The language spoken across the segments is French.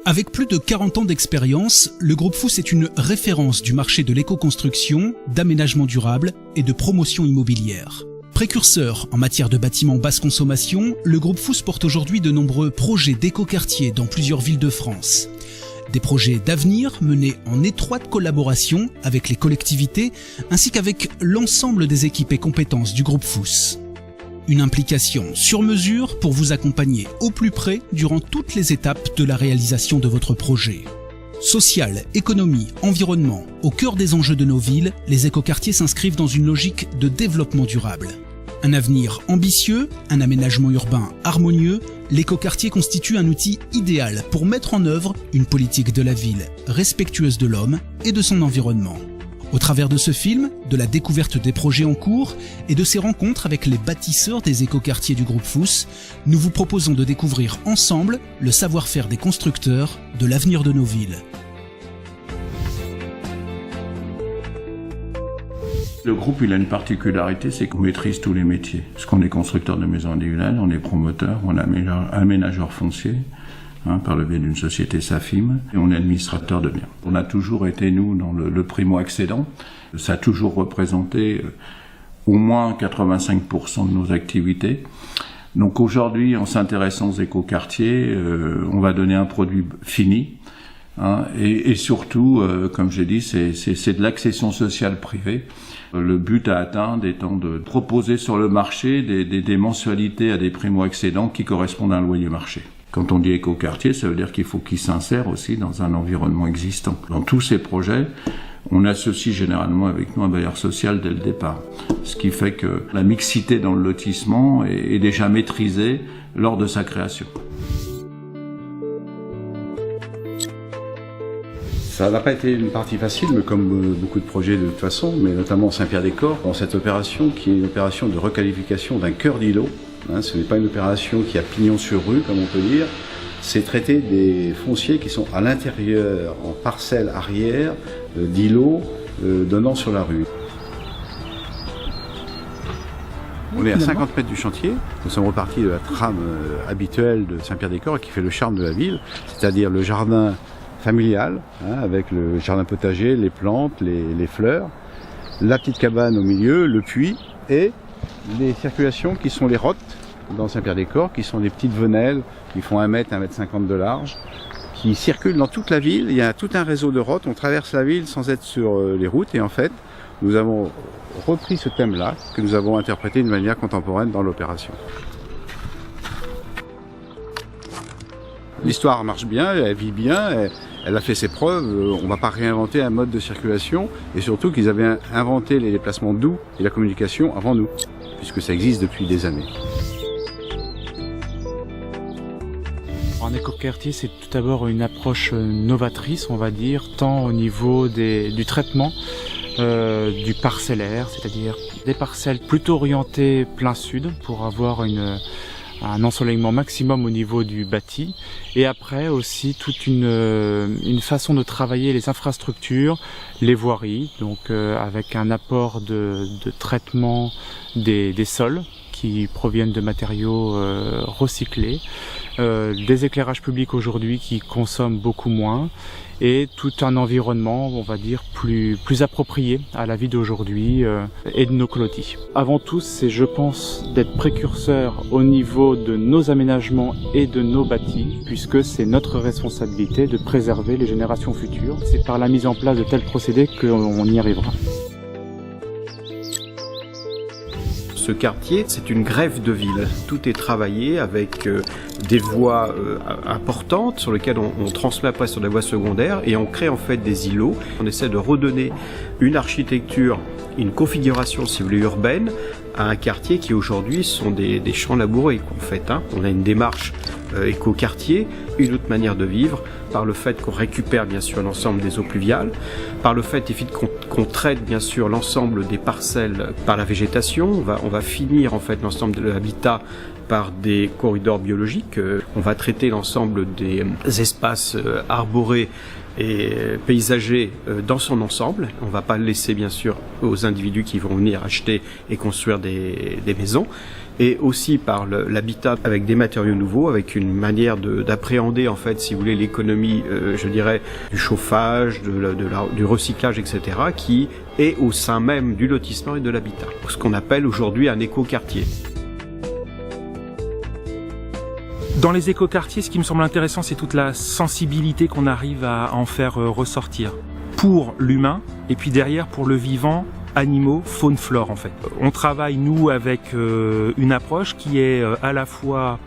Avec plus de 40 ans d'expérience, le groupe Fous est une référence du marché de l'éco-construction, d'aménagement durable et de promotion immobilière. Précurseur en matière de bâtiments basse consommation, le groupe Fous porte aujourd'hui de nombreux projets d'éco-quartiers dans plusieurs villes de France. Des projets d'avenir menés en étroite collaboration avec les collectivités ainsi qu'avec l'ensemble des équipes et compétences du groupe Fous. Une implication sur mesure pour vous accompagner au plus près durant toutes les étapes de la réalisation de votre projet. Social, économie, environnement, au cœur des enjeux de nos villes, les écoquartiers s'inscrivent dans une logique de développement durable. Un avenir ambitieux, un aménagement urbain harmonieux, l'écoquartier constitue un outil idéal pour mettre en œuvre une politique de la ville respectueuse de l'homme et de son environnement. Au travers de ce film, de la découverte des projets en cours et de ces rencontres avec les bâtisseurs des écoquartiers du groupe Fous, nous vous proposons de découvrir ensemble le savoir-faire des constructeurs de l'avenir de nos villes. Le groupe, il a une particularité, c'est qu'on maîtrise tous les métiers. Parce qu'on est constructeur de maisons individuelles, on est promoteur, on est aménageur foncier, par le biais d'une société SAFIM, et on est administrateur de biens. On a toujours été, nous, dans le primo-accédant. Ça a toujours représenté au moins 85% de nos activités. Donc aujourd'hui, en s'intéressant aux écoquartiers, on va donner un produit fini. Et surtout, comme j'ai dit, c'est de l'accession sociale privée. Le but à atteindre étant de proposer sur le marché des mensualités à des primo-accédants qui correspondent à un loyer marché. Quand on dit écoquartier, ça veut dire qu'il faut qu'il s'insère aussi dans un environnement existant. Dans tous ces projets, on associe généralement avec nous un bailleur social dès le départ. Ce qui fait que la mixité dans le lotissement est déjà maîtrisée lors de sa création. Ça n'a pas été une partie facile, mais comme beaucoup de projets de toute façon, mais notamment Saint-Pierre-des-Corps, dans cette opération qui est une opération de requalification d'un cœur d'îlot. Ce n'est pas une opération qui a pignon sur rue, comme on peut dire. C'est traiter des fonciers qui sont à l'intérieur, en parcelle arrière, d'îlots donnant sur la rue. On est à 50 mètres du chantier. Nous sommes repartis de la trame habituelle de Saint-Pierre-des-Corps qui fait le charme de la ville, c'est-à-dire le jardin familial, avec le jardin potager, les plantes, les fleurs, la petite cabane au milieu, le puits et les circulations qui sont les rottes dans Saint-Pierre-des-Corps, qui sont des petites venelles qui font 1 mètre, 1 mètre 50 de large, qui circulent dans toute la ville. Il y a tout un réseau de rottes, on traverse la ville sans être sur les routes et en fait, nous avons repris ce thème-là que nous avons interprété de manière contemporaine dans l'opération. L'histoire marche bien, elle vit bien, elle a fait ses preuves, on ne va pas réinventer un mode de circulation et surtout qu'ils avaient inventé les déplacements doux et la communication avant nous, puisque ça existe depuis des années. En écoquartier, c'est tout d'abord une approche novatrice, on va dire, tant au niveau du traitement du parcellaire, c'est-à-dire des parcelles plutôt orientées plein sud pour avoir un ensoleillement maximum au niveau du bâti et après aussi toute une façon de travailler les infrastructures, les voiries, donc avec un apport de traitement des sols qui proviennent de matériaux recyclés, des éclairages publics aujourd'hui qui consomment beaucoup moins et tout un environnement, on va dire, plus approprié à la vie d'aujourd'hui et de nos clôtis. Avant tout, c'est, je pense, d'être précurseur au niveau de nos aménagements et de nos bâtis, puisque c'est notre responsabilité de préserver les générations futures. C'est par la mise en place de tels procédés qu'on y arrivera. Ce quartier, c'est une greffe de ville. Tout est travaillé avec des voies importantes sur lesquelles on transmet après sur des voies secondaires et on crée en fait des îlots. On essaie de redonner une architecture, une configuration, si vous voulez, urbaine à un quartier qui aujourd'hui sont des champs labourés en fait. On a une démarche éco-quartier, une autre manière de vivre, par le fait qu'on récupère bien sûr l'ensemble des eaux pluviales, par le fait qu'on traite bien sûr l'ensemble des parcelles par la végétation, on va finir en fait l'ensemble de l'habitat par des corridors biologiques. On va traiter l'ensemble des espaces arborés et paysagers dans son ensemble. On ne va pas le laisser bien sûr aux individus qui vont venir acheter et construire des maisons. Et aussi par l'habitat avec des matériaux nouveaux, avec une manière d'appréhender en fait, si vous voulez, l'économie, je dirais, du chauffage, du recyclage, etc., qui est au sein même du lotissement et de l'habitat. Ce qu'on appelle aujourd'hui un écoquartier. Dans les écoquartiers, ce qui me semble intéressant, c'est toute la sensibilité qu'on arrive à en faire ressortir pour l'humain et puis derrière pour le vivant, animaux, faune, flore en fait. On travaille nous avec une approche qui est à la fois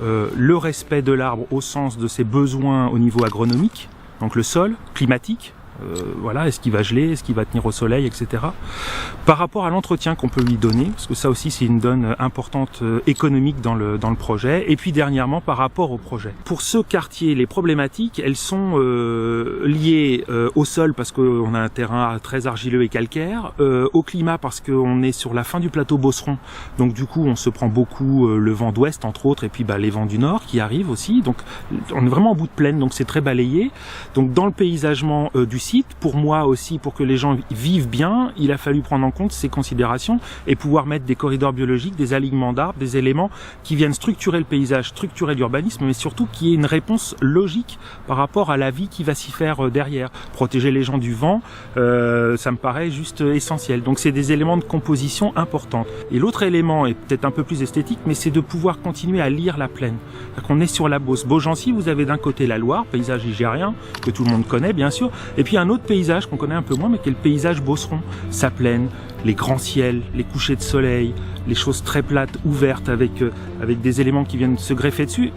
le respect de l'arbre au sens de ses besoins au niveau agronomique, donc le sol, climatique, voilà, est-ce qu'il va geler, est-ce qu'il va tenir au soleil, etc. Par rapport à l'entretien qu'on peut lui donner, parce que ça aussi c'est une donne importante économique dans le projet, et puis dernièrement par rapport au projet. Pour ce quartier, les problématiques, elles sont liées au sol parce qu'on a un terrain très argileux et calcaire, au climat parce qu'on est sur la fin du plateau Beauceron, donc du coup on se prend beaucoup le vent d'ouest entre autres, et puis les vents du nord qui arrivent aussi, donc on est vraiment en bout de plaine, donc c'est très balayé. Donc dans le paysagement du site, pour moi aussi, pour que les gens vivent bien, il a fallu prendre en compte ces considérations et pouvoir mettre des corridors biologiques, des alignements d'arbres, des éléments qui viennent structurer le paysage, structurer l'urbanisme, mais surtout qui est une réponse logique par rapport à la vie qui va s'y faire derrière. Protéger les gens du vent, ça me paraît juste essentiel. Donc c'est des éléments de composition importants. Et l'autre élément est peut-être un peu plus esthétique, mais c'est de pouvoir continuer à lire la plaine. On est sur la Beauce. Beaugency, vous avez d'un côté la Loire, paysage ligérien, que tout le monde connaît bien sûr, et puis un autre paysage qu'on connaît un peu moins, mais qui est le paysage Beauceron. Sa plaine, les grands ciels, les couchers de soleil, les choses très plates, ouvertes, avec des éléments qui viennent se greffer dessus.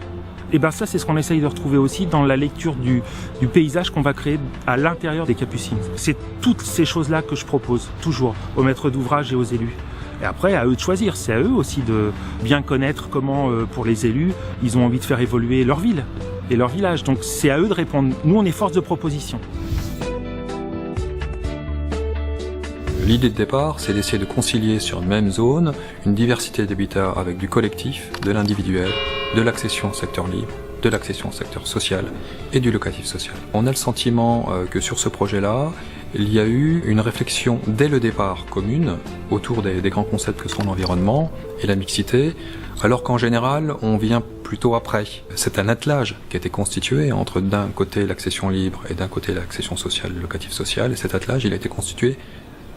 Et ça, c'est ce qu'on essaye de retrouver aussi dans la lecture du paysage qu'on va créer à l'intérieur des Capucines. C'est toutes ces choses-là que je propose, toujours, aux maîtres d'ouvrage et aux élus. Et après, à eux de choisir. C'est à eux aussi de bien connaître comment, pour les élus, ils ont envie de faire évoluer leur ville et leur village. Donc c'est à eux de répondre. Nous, on est force de proposition. L'idée de départ, c'est d'essayer de concilier sur une même zone une diversité d'habitats avec du collectif, de l'individuel, de l'accession au secteur libre, de l'accession au secteur social et du locatif social. On a le sentiment que sur ce projet-là, il y a eu une réflexion dès le départ commune autour des grands concepts que sont l'environnement et la mixité, alors qu'en général, on vient plutôt après. C'est un attelage qui a été constitué entre d'un côté l'accession libre et d'un côté l'accession sociale, le locatif social, et cet attelage, il a été constitué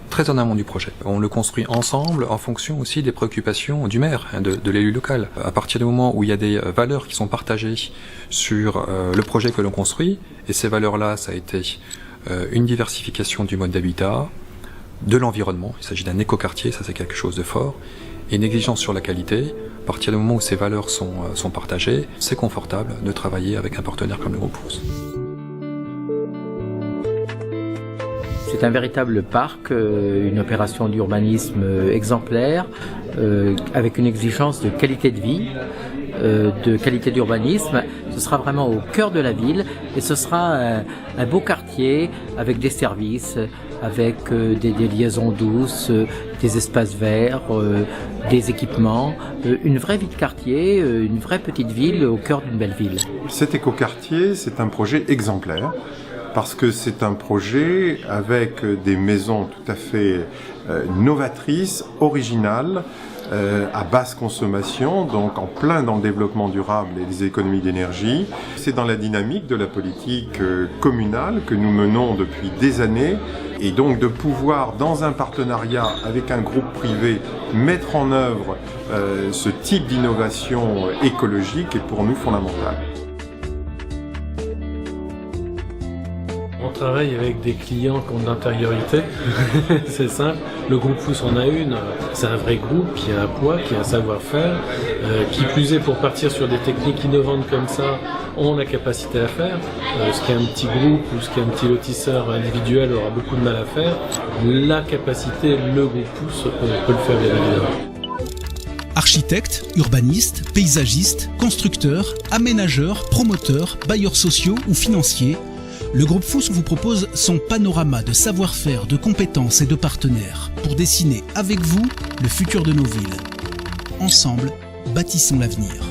très en amont du projet. On le construit ensemble en fonction aussi des préoccupations du maire, de l'élu local. À partir du moment où il y a des valeurs qui sont partagées sur le projet que l'on construit, et ces valeurs-là, ça a été une diversification du mode d'habitat, de l'environnement, il s'agit d'un écoquartier, ça c'est quelque chose de fort, et une exigence sur la qualité. À partir du moment où ces valeurs sont partagées, c'est confortable de travailler avec un partenaire comme le groupe Fous. C'est un véritable parc, une opération d'urbanisme exemplaire, avec une exigence de qualité de vie, de qualité d'urbanisme. Ce sera vraiment au cœur de la ville et ce sera un beau quartier avec des services, avec des liaisons douces, des espaces verts, des équipements, une vraie vie de quartier, une vraie petite ville au cœur d'une belle ville. Cet écoquartier, c'est un projet exemplaire. Parce que c'est un projet avec des maisons tout à fait novatrices, originales, à basse consommation, donc en plein dans le développement durable et les économies d'énergie. C'est dans la dynamique de la politique communale que nous menons depuis des années, et donc de pouvoir, dans un partenariat avec un groupe privé, mettre en œuvre ce type d'innovation écologique est pour nous fondamental. On travaille avec des clients qui ont de l'intériorité, c'est simple. Le groupe Fous en a une, c'est un vrai groupe qui a un poids, qui a un savoir-faire, qui plus est pour partir sur des techniques innovantes comme ça, ont la capacité à faire. Ce qui est un petit groupe ou ce qui est un petit lotisseur individuel aura beaucoup de mal à faire. La capacité, le groupe Fous peut le faire bien évidemment. Architectes, urbanistes, paysagistes, constructeurs, aménageurs, promoteurs, bailleurs sociaux ou financiers, le groupe Fous vous propose son panorama de savoir-faire, de compétences et de partenaires pour dessiner avec vous le futur de nos villes. Ensemble, Bâtissons l'avenir.